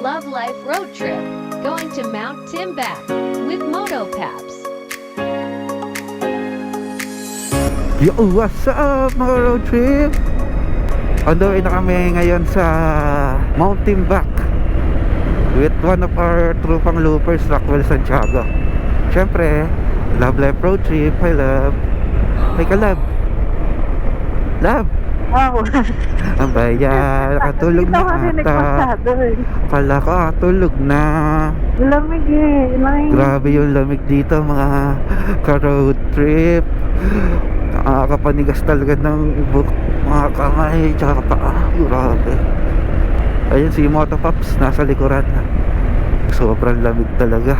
Love Life Road Trip, going to Mount Timbac with Motopaps. Yo, what's up mga road trip? On the way na kami ngayon sa Mount Timbac with one of our trupang loopers, Rockwell Santiago. Siyempre, Love Life Road Trip. Hi love. Hi ka love. Love. Wow. Ang bayan, nakatulog na ata. Kala ko tulog na. Lamig eh. Grabe yung lamig dito mga ka-road trip. Nakakapanigas talaga ng buk, mga kamay, tsaka paa. Grabe. Ayun si Motopaps, nasa likuran. Sobrang lamig talaga.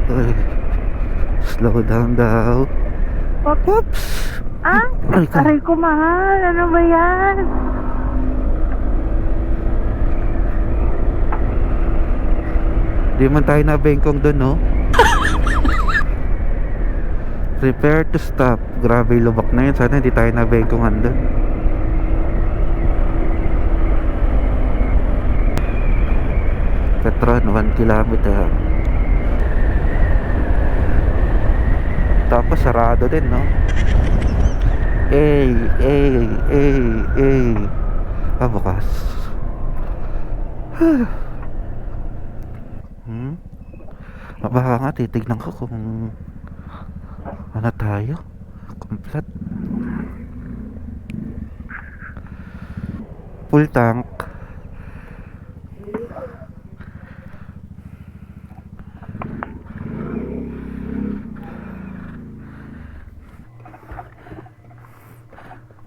Uy. Slow down daw. Oops! Ah? Aray ko mahal. Ano ba yan? Di man tayo na bengkong doon, no? Prepare to stop. Grabe yung lubak na yun. Sana hindi tayo na bengkongan doon. Petron, 1 kilometer. Tapos sarado din, no? Bukas. Baka nga titignan ko kung ano tayo. Complete. Full tank.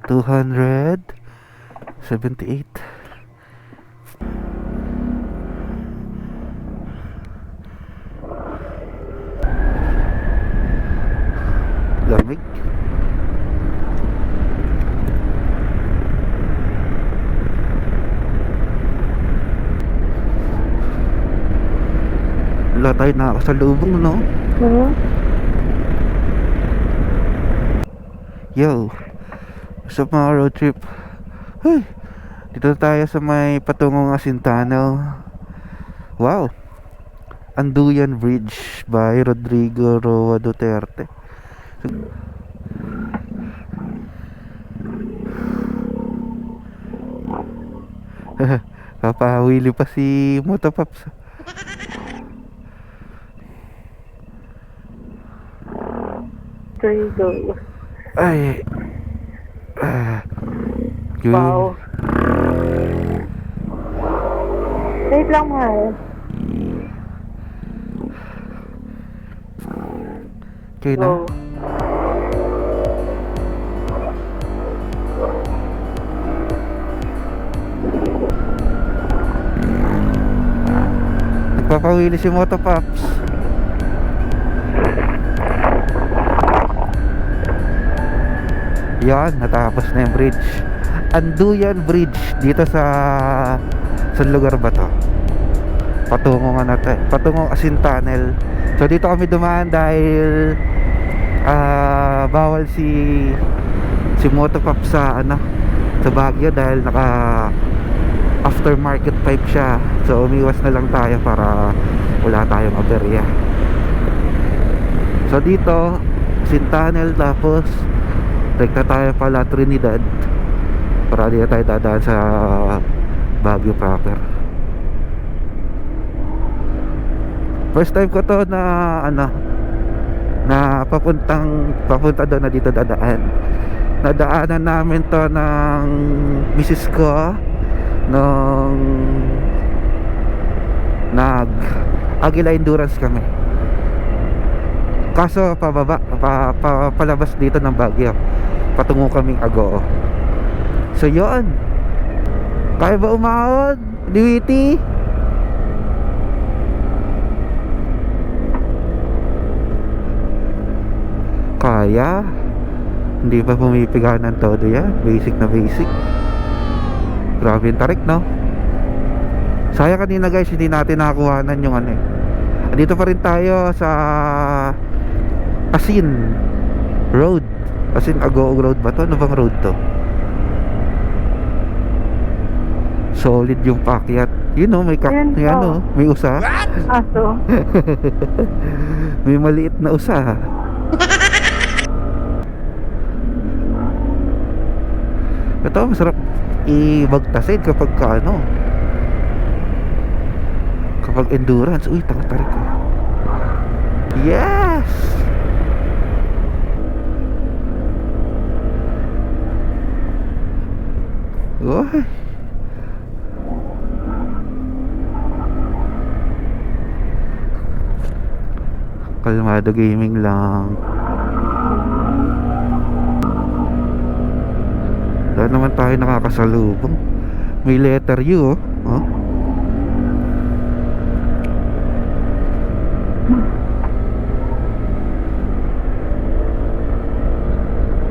$278. Lamig. Wala tayo nakakasalubong, no? Yo, sa mga road trip. Hey, dito tayo sa may patungong Asintano. Wow, Anduyan Bridge by Rodrigo Roa Duterte. Papahawili pa si Motopaps. Rodrigo. Ay. Good. Wow. Wait lang mahal. Okay na. Wow. Nagpapawili si Motopaps. Yan, natapos na yung bridge. Anduyan Bridge dito sa lugar ba to? Patungong ano to? Patungong Asintanel. So dito kami dumaan dahil bawal si Motopap sa sa Baguio dahil naka aftermarket pipe siya. So umiwas na lang tayo para wala tayong aberya. So dito Asintanel, tapos rekta tayo pala Trinidad para di tayo dadaan sa Baguio proper. First time ko to na na papunta doon na dito dadaan. Nadaanan namin to ng misis ko nung nag Aguila Endurance kami. Kaso pababa, palabas dito ng Baguio. Patungo kaming Agoo. So yun. Kaya ba umahon? Liwiti? Kaya. Hindi pa pumipiga ng todo yan. Basic na basic. Grabe yung tarik, no? Sayang kanina guys, hindi natin nakakuhanan yung Dito pa rin tayo sa Asin Road. Asin Agoo Road ba to? Ano bang road to? solid yung paakyat. You know, may Ayun may po. ano, may usa. Aso. May maliit na usa. Ito, masarap ibagtasin kapag ano, kapag endurance. Uy, tarik ko. Yes! Uy! Kalmado gaming lang. Wala naman tayo nakakasalubong. May letter U, oh. Oh.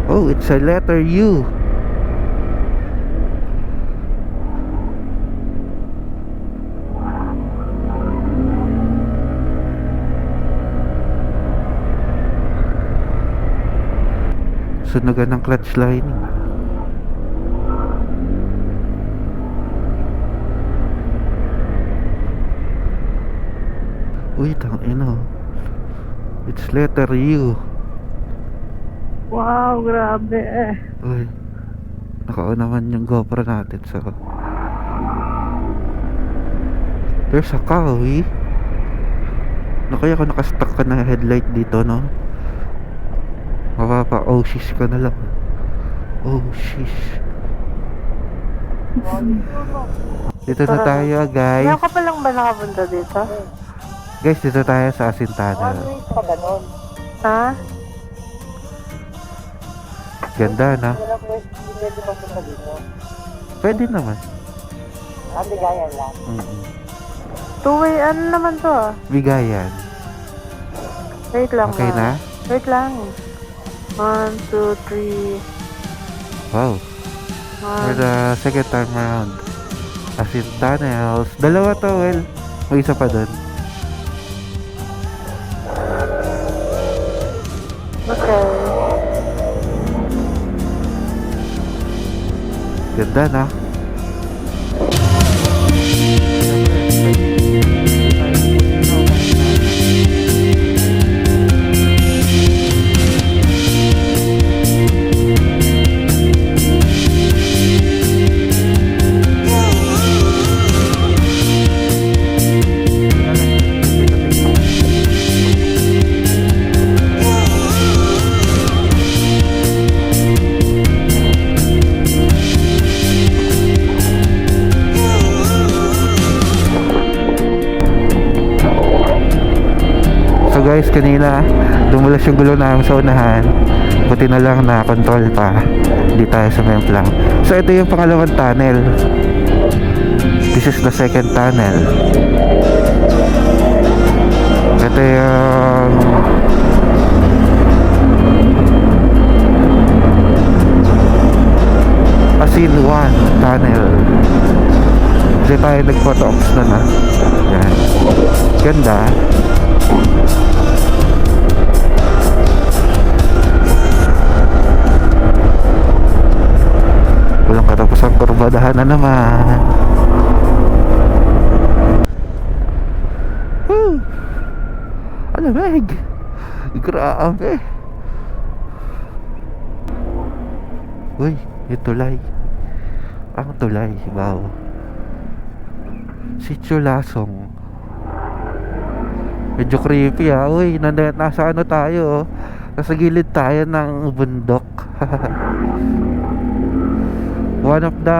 Oh, it's a letter U. Sunugan ng clutch lining. Uy, tangina. It's letter U. Wow, grabe eh. Uy, naka-on naman yung GoPro natin. So there's a cow, eh. Kaya kung nakastuck ka na headlight dito, no? Mapapa, oh shish ka na lang. Oh shish. Dito na tayo, guys. Ngayon ka pa lang ba nakapunta dito? Guys, dito tayo sa Asintana. Ha? Ganda, na? Pwede naman. Bigayan lang. Two-way, ano naman to ah? Bigayan. Wait lang Okay na? Wait lang. 1, 2, 3. Wow. For the second time around. Asintanas. Dalawa to, well. May isa pa dun. Okay. Ganda, na? So guys, kanina dumulas yung gulo namin sa unahan. Buti na lang na control pa. Hindi tayo sa memplang. So ito yung pangalawang tunnel. This is the second tunnel. Ito yung Asin 1 tunnel. Kasi tayo nag-photo-ops na na. Yan. Ganda. Walang katapusang kurbadahan na naman. Woo! Alamig! Grabe! Uy, yung tulay. Ang tulay, wow. Sitio Lasong. Medyo creepy ah. Uy, nasa ano tayo, oh. Nasa gilid tayo ng bundok. One of the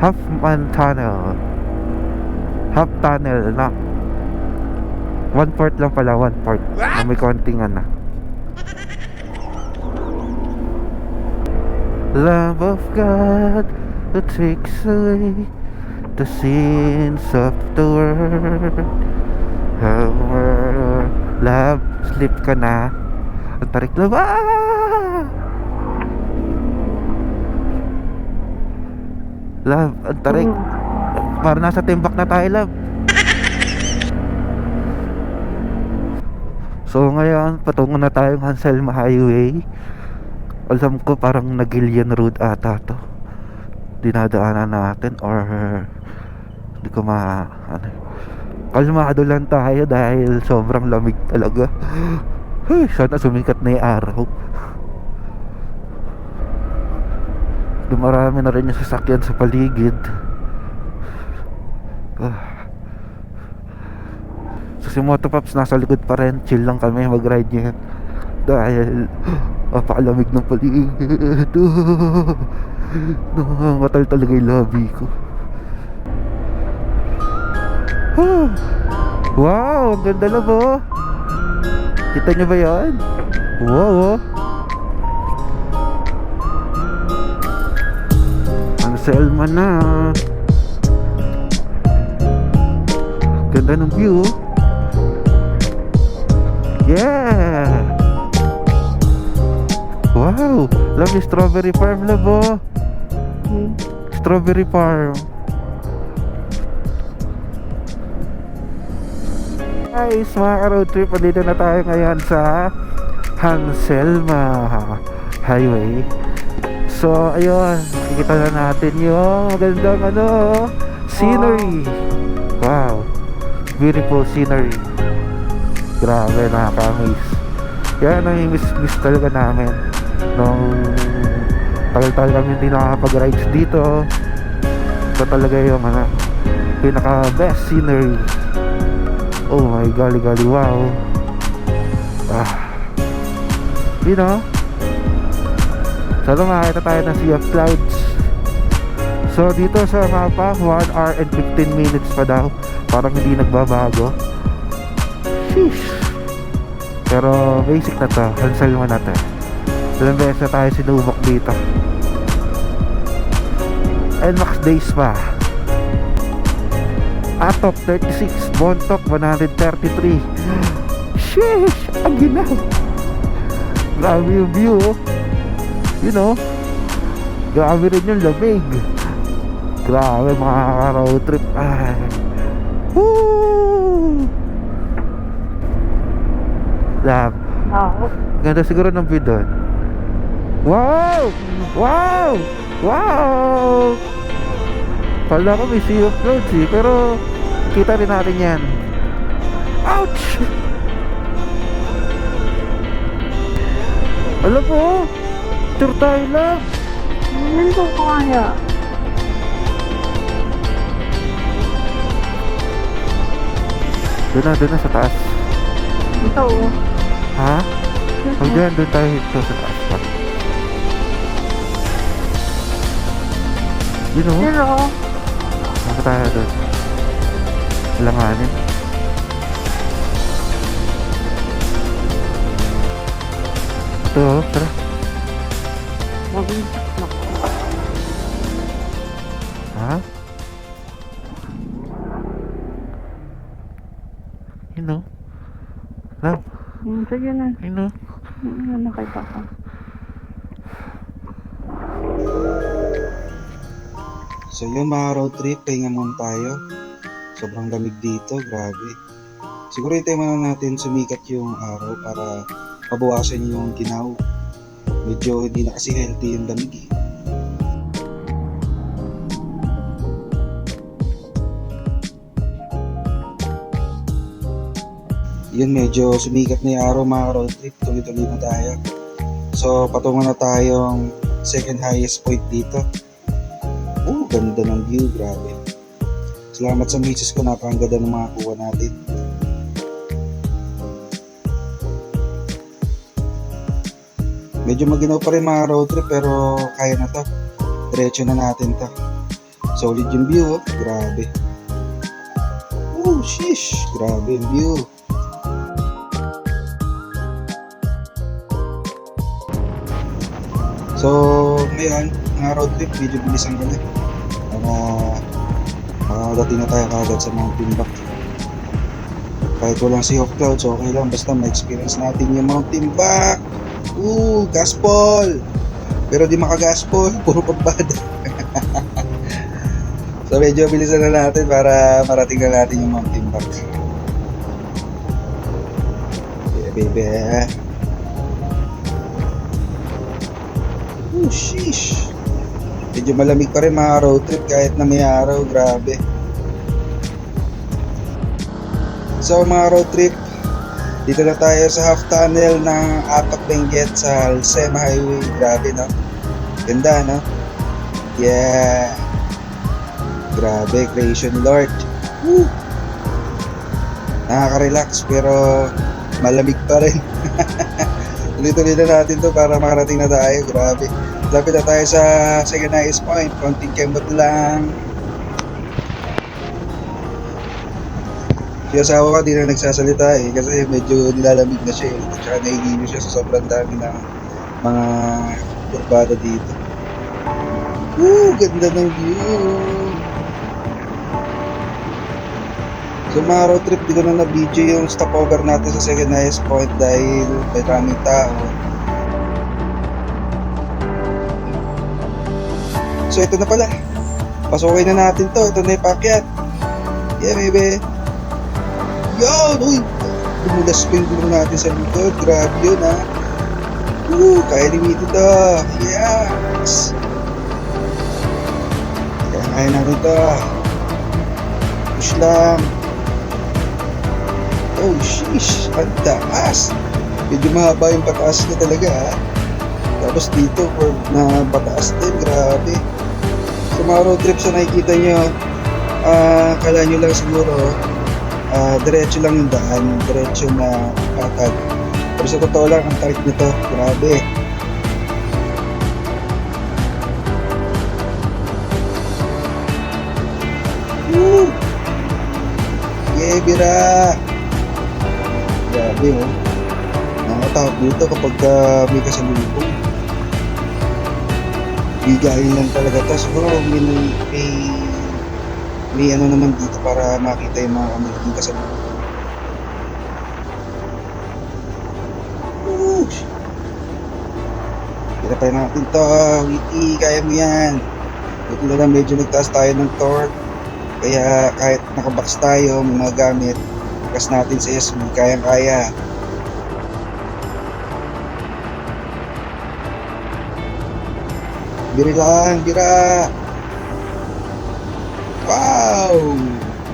half tunnel na 1/4 lang pala, 1/4 na may konting love of God who takes away the sins of the world. Love, sleep ka na. Ang tarik love. Love, ang tarik. Parang nasa timbak na tayo, love. So ngayon, patungo na tayong Anselma Highway. Alam ko parang Nagilian Road ata to. dinadaanan natin, or di ko ano. Kalmado lang tayo dahil sobrang lamig talaga. Ay, sana sumikat na yung araw. Dumarami na rin yung sasakyan sa paligid. So si Motopops nasa likod pa rin. Chill lang kami mag-ride niya dahil napakalamig ng paligid. Nangangatal talaga yung labi ko. Wow, ang ganda na po. Kita nyo ba yan? Wow, oh. Ang Selma na. Ganda ng view. Yeah. Wow, love yung strawberry farm, labo. Strawberry farm. Guys, mga road trip, dito na tayo ngayon sa Hanselma Highway. So, ayun, makikita na natin yung magandang scenery. Wow, beautiful scenery. Grabe, nakaka-amaze. Yan ang miss talaga namin nung tagal-tagal kami hindi nakakapag-rides dito. Ito talaga yung pinaka best scenery. Oh my golly, wow. You know, sana makakita tayo ng Sea of Clouds. So dito sa mapa 1 hour and 15 minutes pa daw. Parang hindi nagbabago. Sheesh. Pero basic na to, Hanselma na to. Ilang beses na tayo sinubok dito. And max days pa. Atop 36, Bontoc 133. Sheesh, ang ginaw. Grabe yung view, oh. You know, grabe rin yung lamig. Grabe, mga road trip. Ay. Woo! Love. Ganda siguro ng view doon. Wow! Wow! Wow! Kala ko may Sea of Clouds eh, pero kita rin natin yan. Ouch! Alam po, tour tayo lang. Hindi ko kaya. Doon na sa taas. Ito, oh. Ha? Huwag dyan, doon tayo ito sa taas pa. You know? Pero, Saan tayo doon? Langanin. Ito, tara. mabintak na ko. Ha? You know? Love, Sige na. you know? Nakita ko. So yun mga road trip, pahinga muna tayo. Sobrang lamig dito, grabe. Siguro hintayin muna natin sumikat yung araw para mabawasan yung ginaw. Medyo hindi na kasi healthy yung lamig eh. Yun, medyo sumikat na yung araw mga road trip, tuloy-tuloy na tayo. So patungo na tayong second highest point dito. Oh, ganda ng view, grabe. Salamat sa misis ko, napakaganda ng mga kuha natin. Medyo maginaw pa rin mga road trip pero kaya na to. Diretso na natin to. Solid yung view, oh. Grabe. Oh, sheesh. Grabe yung view. So, ngayon, mga road trip, medyo bilisan ko na. Para makadating na tayo kagad sa Mountain Back. Kahit walang Sea of Clouds, okay lang. Basta ma-experience natin yung Mountain Back. Gaspol! Pero di maka-gaspol, puro pagbada. So, medyo bilisan na natin para marating na natin yung Mountain Back. Yeah, baby. Oh, sheesh. Medyo malamig pa rin mga road trip kahit na may araw, grabe. So mga road trip, dito na tayo sa half tunnel ng Atok Benguet sa Alcema Highway. Grabe, no? Ganda, no? Yeah. Grabe, creation Lord. Woo! Nakaka-relax pero malamig pa rin. Tuloy-tuloy na natin to para makarating na tayo. Grabe. Lapit na tayo sa second highest point. Konting kembot lang. Si asawa ko di na nagsasalita eh kasi medyo nilalamig na siya eh. At saka nahihilo siya sa sobrang dami ng mga kurbada dito. Woo! Ganda ng view! So mga road trip, di ko na na-video yung stopover natin sa second highest point dahil may maraming tao. So ito na pala. Pasukin na natin to. Ito na yung pakyat. Yeah baby. Yo! Uy! Dumulas pa yung gulong natin sa likod. Grabe yun ha. Woo! Kaya limited to. Yes! Kaya natin to. Push lang. Oh sheesh, ang taas. Medyo mahaba yung pataas niya talaga ha. Tapos dito na pataas din, grabe. Sa mga road trips na nakikita nyo, kala nyo lang siguro diretso lang yung daan, diretso na patag. Pero sa totoo lang, ang tarik nito, grabe. Woo! Yeah, bira! Grabe oh. Nakakatakot dito kapag may kasalubong. Bigayin lang talaga to. Siguro may ano naman dito para makita yung mga kamaging kasalubong. Pinapain natin to. Witty, kaya mo yan. Buti na lang medyo nagtaas tayo ng torque. Kaya kahit nakabox tayo, may mga gamit, lakas natin sa SB, kayang-kaya. Bira lang, bira! Wow!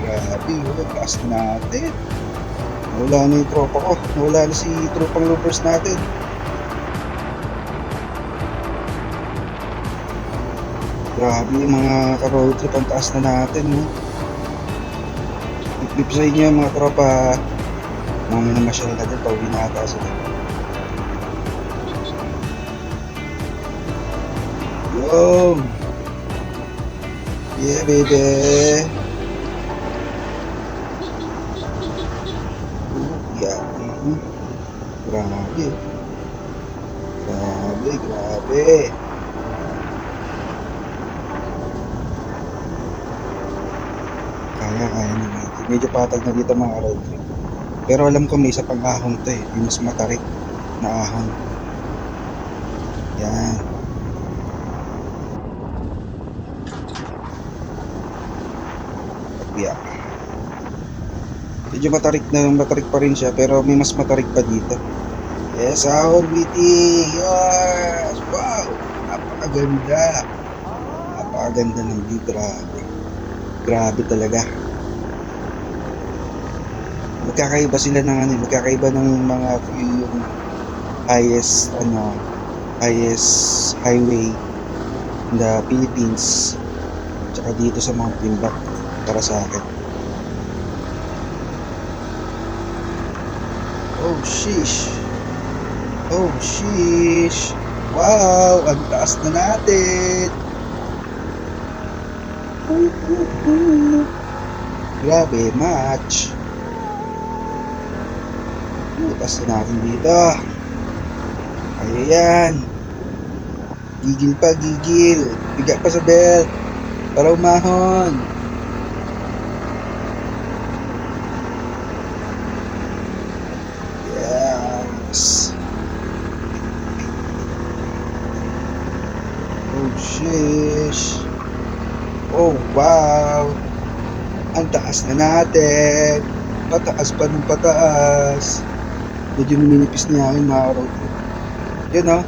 Grabe, lakas na natin. Nawala na yung tropa ko. Nawala na si tropang loopers natin. Grabe yung mga ka-road trip, ang taas na natin, no? I-flip sa inyo mga tropa. Mga namasyal natin, pauwi na ata sila. Yo! Yeah, baby! Yeah. Grabe. Grabe, grabe. Kaya na natin. Medyo patag na dito mga road trip. Pero alam ko may isa pang ahon to eh. Yung mas matarik na ahon. Yan. Yeah. Medyo matarik pa rin siya pero may mas matarik pa dito. Yes, ahon Witty. Yes! Wow! Napakaganda. Napakaganda ng view. Grabe talaga. Magkakaiba sila ng magkakaiba ng mga view yung highest highway in the Philippines. Tsaka dito sa Mount Timbak para sa akin. Oh sheesh. Oh sheesh. Wow, ang taas na natin. Grabe, match. Taas na natin dito. Ayan. Gigil pa, gigil. Biga pa sa belt para umahon. Yes. Oh sheesh. Oh wow. Ang taas na natin. Pataas pa ng pataas. Medyo numinipis na yung mga road trip. Yun o.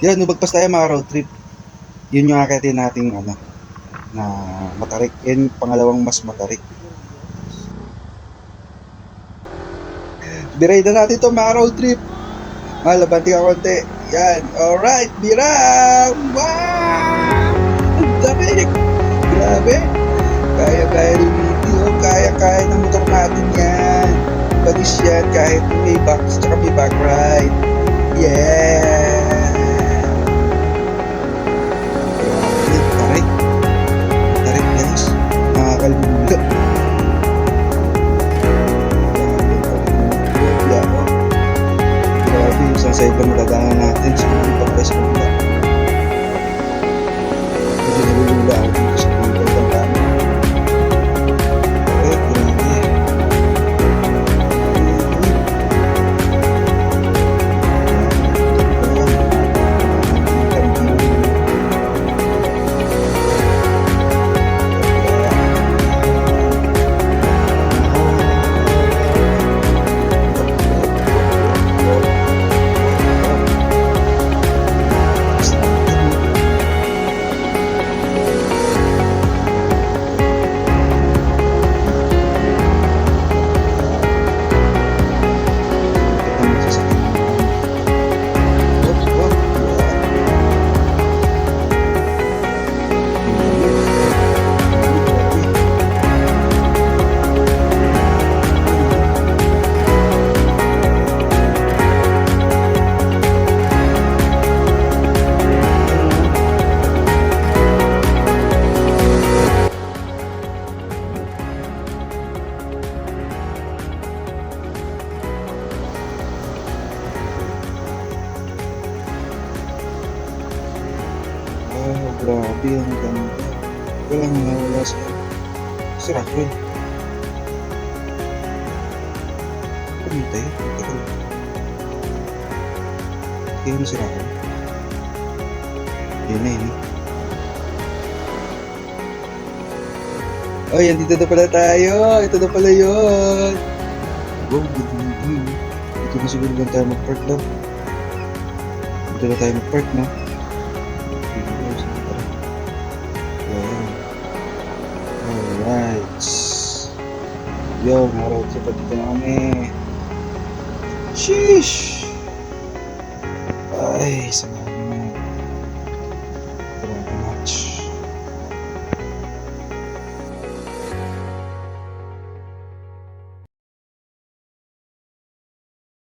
Yun, nubagpas tayo mga road trip. Yun yung akitin nating ano, na matarik. Yun yung pangalawang mas matarik. Biray na natin to mga road trip. Malabanti ka konti. Yan. Alright, birang! Wow! Ang tarik! Grabe! Kaya-kaya rin video. Kaya-kaya ng motor natin yan. Bagis yan kahit may back, tsaka may back ride. Yeah! Grabe, tarik. Tarik guys. Nakakalbula. Grabe, isang side lang madadaanan natin. Siguro pa pala sa kabila. Kasi nalulula ako dito sa kabila ng dami. Okay, grabe. Wow, grabe ang ganda. Walang nawala sa Rockwell. Pumunta yun. Tagal. Kaya na si Rockwell. Yun na yun. Oh, yan. Dito na pala tayo. Ito na pala yun. Wow, good morning. Dito na siguro lang tayo mag-park lang. Dito na tayo mag-park na. Alright. Yo, naroon sa dito na kami. Sheesh! Ay, sama